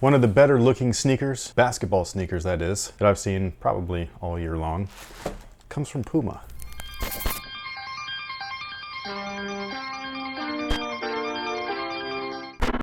One of the better looking sneakers, basketball sneakers that is, that I've seen probably all year long, comes from Puma.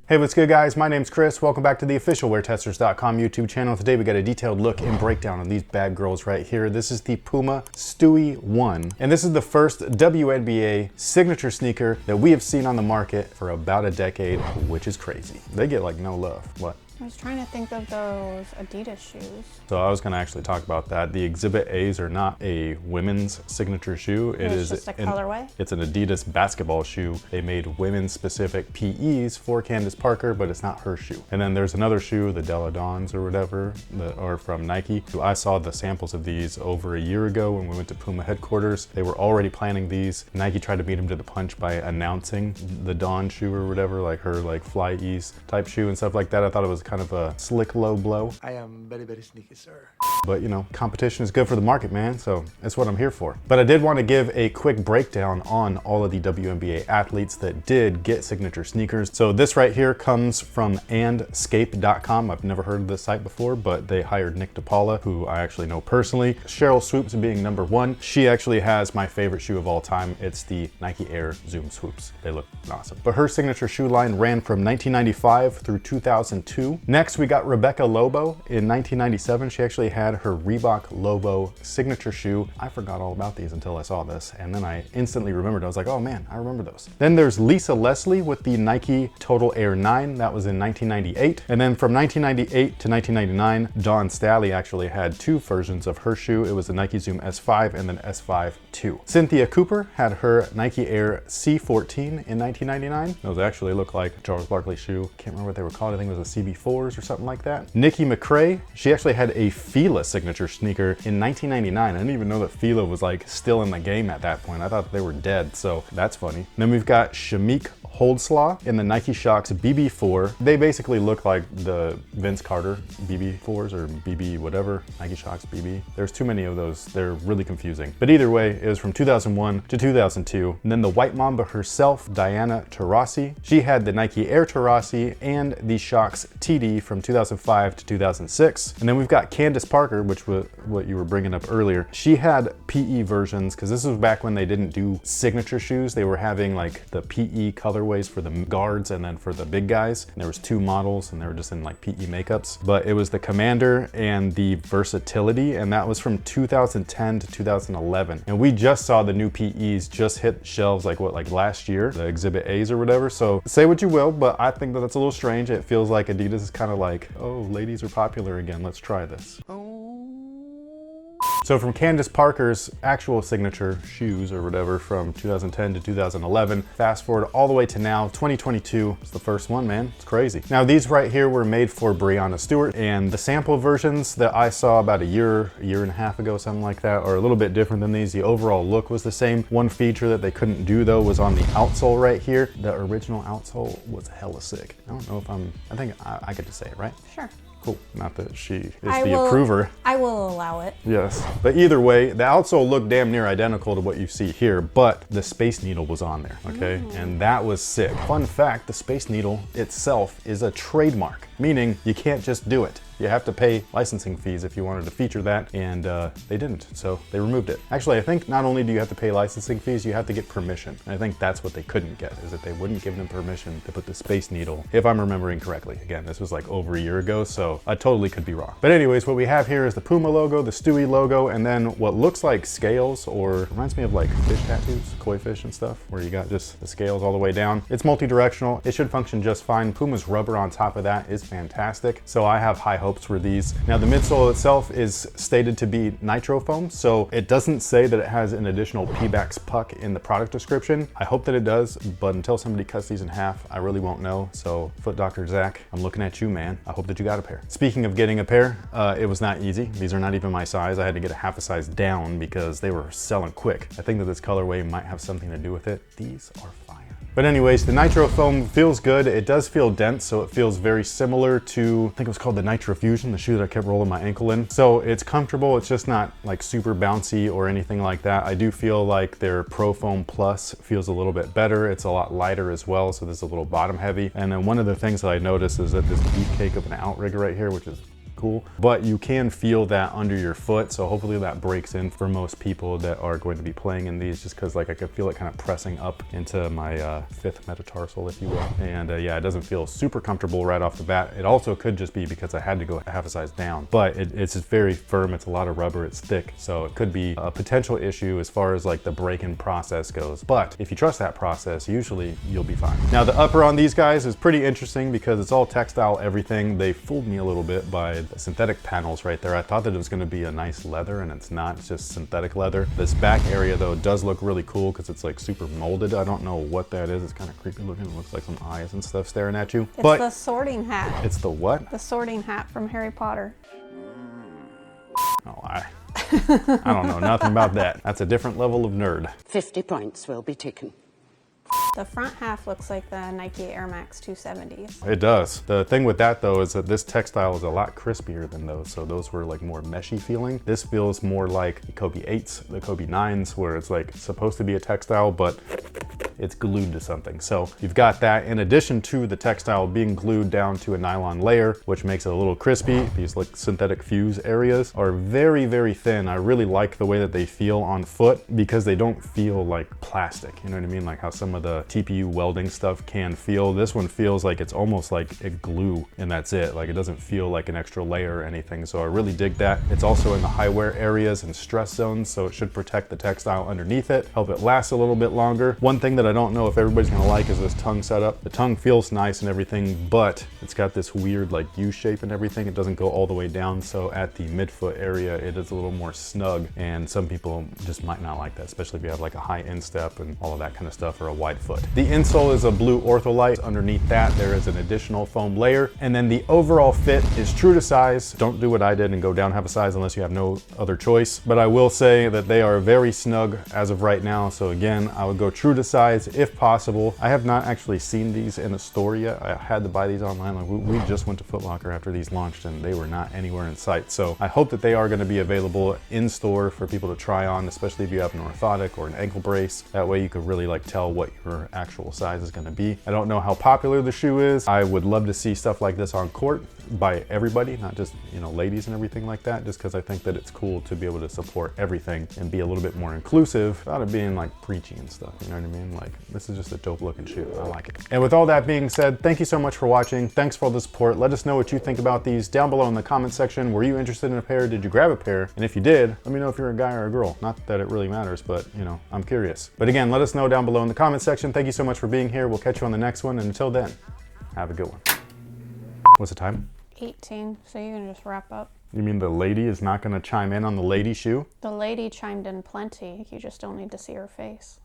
Hey, what's good guys? My name's Chris. Welcome back to the official WearTesters.com YouTube channel. Today we got a detailed look and breakdown on these bad girls right here. This is the PUMA Stewie 1. And this is the first WNBA signature sneaker that we have seen on the market for about a decade, which is crazy. They get like no love. What? I was trying to think of those Adidas shoes. So I was going to actually talk about that. The Exhibit A's are not a women's signature shoe. It's just a colorway? It's an Adidas basketball shoe. They made women's specific PEs for Candace Parker, but it's not her shoe. And then there's another shoe, the Della Dons or whatever, that are from Nike. I saw the samples of these over a year ago when we went to Puma headquarters. They were already planning these. Nike tried to beat them to the punch by announcing the Dawn shoe or whatever, like her like Fly Ease type shoe and stuff like that. I thought it was kind of a slick low blow. I am very, very sneaky, sir. But you know, competition is good for the market, man, so that's what I'm here for. But I did want to give a quick breakdown on all of the WNBA athletes that did get signature sneakers. So this right here comes from andscape.com. I've never heard of this site before, but they hired Nick DePaula, who I actually know personally. Cheryl Swoops being number one. She actually has my favorite shoe of all time. It's the Nike Air Zoom Swoops. They look awesome. But her signature shoe line ran from 1995 through 2002. Next, we got Rebecca Lobo. In 1997, she actually had her Reebok Lobo signature shoe. I forgot all about these until I saw this, and then I instantly remembered. I was like, oh man, I remember those. Then there's Lisa Leslie with the Nike Total Air 9. That was in 1998. And then from 1998 to 1999, Dawn Staley actually had two versions of her shoe. It was the Nike Zoom S5 and then S5 2. Cynthia Cooper had her Nike Air C14 in 1999. Those actually look like Charles Barkley's shoe. Can't remember what they were called. I think it was a CB4s or something like that. Nikki McRae, she actually had a Fila signature sneaker in 1999. I didn't even know that Fila was like still in the game at that point. I thought they were dead, so that's funny. Then we've got Shamik Holdslaw in the Nike Shox BB4. They basically look like the Vince Carter BB4s or BB whatever, Nike Shox BB. There's too many of those. They're really confusing. But either way, it was from 2001 to 2002. And then the White Mamba herself, Diana Taurasi. She had the Nike Air Taurasi and the Shox TD from 2005 to 2006. And then we've got Candace Parker, which was what you were bringing up earlier. She had PE versions, because this was back when they didn't do signature shoes. They were having like the PE colorways for the guards and then for the big guys. And there was two models and they were just in like PE makeups. But it was the Commander and the Versatility, and that was from 2010 to 2011. And we just saw the new PEs just hit shelves like last year, the Exhibit A's or whatever. So say what you will, but I think that that's a little strange. It feels like Adidas is kind of like, oh, ladies are popular again, let's try this. So from Candace Parker's actual signature shoes or whatever from 2010 to 2011, fast forward all the way to now, 2022, it's the first one, man, it's crazy. Now these right here were made for Breonna Stewart, and the sample versions that I saw about a year and a half ago, something like that, are a little bit different than these. The overall look was the same. One feature that they couldn't do though was on the outsole right here. The original outsole was hella sick. I don't know if I think I get to say it, right? Sure. Cool. Not that she is the approver. I will allow it. Yes. But either way, the outsole looked damn near identical to what you see here, but the Space Needle was on there, okay? And that was sick. Fun fact, the Space Needle itself is a trademark, meaning you can't just do it. You have to pay licensing fees if you wanted to feature that, and they didn't, so they removed it. Actually, I think not only do you have to pay licensing fees, you have to get permission. And I think that's what they couldn't get, is that they wouldn't give them permission to put the Space Needle, if I'm remembering correctly. Again, this was like over a year ago, so I totally could be wrong. But anyways, what we have here is the Puma logo, the Stewie logo, and then what looks like scales, or reminds me of like fish tattoos, koi fish and stuff, where you got just the scales all the way down. It's multi-directional. It should function just fine. Puma's rubber on top of that is fantastic, so I have high hopes for these. Now the midsole itself is stated to be nitro foam, so it doesn't say that it has an additional Pebax puck in the product description. I hope that it does, but until somebody cuts these in half, I really won't know. So Foot Doctor Zach, I'm looking at you, man. I hope that you got a pair. Speaking of getting a pair, it was not easy. These are not even my size. I had to get a half a size down because they were selling quick. I think that this colorway might have something to do with it. These are fire. But anyways, the nitro foam feels good. It does feel dense, so it feels very similar to, I think it was called the Nitro Fusion, the shoe that I kept rolling my ankle in. So it's comfortable. It's just not like super bouncy or anything like that. I do feel like their Pro Foam Plus feels a little bit better. It's a lot lighter as well, so this is a little bottom heavy. And then one of the things that I noticed is that this beefcake of an outrigger right here, which is cool, but you can feel that under your foot, so hopefully that breaks in for most people that are going to be playing in these, just because like I could feel it kind of pressing up into my fifth metatarsal, if you will. And yeah, it doesn't feel super comfortable right off the bat. It also could just be because I had to go half a size down, but it's just very firm. It's a lot of rubber, it's thick, so it could be a potential issue as far as like the break-in process goes. But if you trust that process, usually you'll be fine. Now the upper on these guys is pretty interesting because it's all textile everything. They fooled me a little bit by the synthetic panels right there. I thought that it was going to be a nice leather, and it's not. It's just synthetic leather. This back area though does look really cool because it's like super molded. I don't know what that is. It's kind of creepy looking. It looks like some eyes and stuff staring at you. It's the sorting hat. It's the what? The sorting hat from Harry Potter. Oh, I don't know nothing about that. That's a different level of nerd. 50 points will be taken. The front half looks like the Nike Air Max 270s. It does. The thing with that though is that this textile is a lot crispier than those. So those were like more meshy feeling. This feels more like the Kobe 8s, the Kobe 9s, where it's like supposed to be a textile, but it's glued to something. So you've got that in addition to the textile being glued down to a nylon layer, which makes it a little crispy. These like synthetic fuse areas are very, very thin. I really like the way that they feel on foot because they don't feel like plastic. You know what I mean? Like how some of the TPU welding stuff can feel. This one feels like it's almost like a glue and that's it. Like it doesn't feel like an extra layer or anything. So I really dig that. It's also in the high wear areas and stress zones. So it should protect the textile underneath it, help it last a little bit longer. One thing that I don't know if everybody's gonna like is this tongue setup. The tongue feels nice and everything, but it's got this weird like U shape and everything. It doesn't go all the way down. So at the midfoot area, it is a little more snug. And some people just might not like that, especially if you have like a high instep and all of that kind of stuff or a wide foot. The insole is a blue ortholite. Underneath that, there is an additional foam layer. And then the overall fit is true to size. Don't do what I did and go down half a size unless you have no other choice. But I will say that they are very snug as of right now. So again, I would go true to size if possible. I have not actually seen these in a store yet. I had to buy these online. Like we just went to Foot Locker after these launched and they were not anywhere in sight. So I hope that they are going to be available in store for people to try on, especially if you have an orthotic or an ankle brace. That way you could really like tell what your actual size is going to be. I don't know how popular the shoe is. I would love to see stuff like this on court by everybody, not just, you know, ladies and everything like that, just because I think that it's cool to be able to support everything and be a little bit more inclusive without it being like preachy and stuff, you know what I mean? Like, this is just a dope looking shoe. I like it. And with all that being said, thank you so much for watching. Thanks for all the support. Let us know what you think about these down below in the comment section. Were you interested in a pair? Did you grab a pair? And if you did, let me know if you're a guy or a girl. Not that it really matters, but you know, I'm curious. But again, let us know down below in the comment section. Thank you so much for being here. We'll catch you on the next one. And until then, have a good one. What's the time? 18, so you can just wrap up. You mean the lady is not going to chime in on the lady shoe? The lady chimed in plenty. You just don't need to see her face.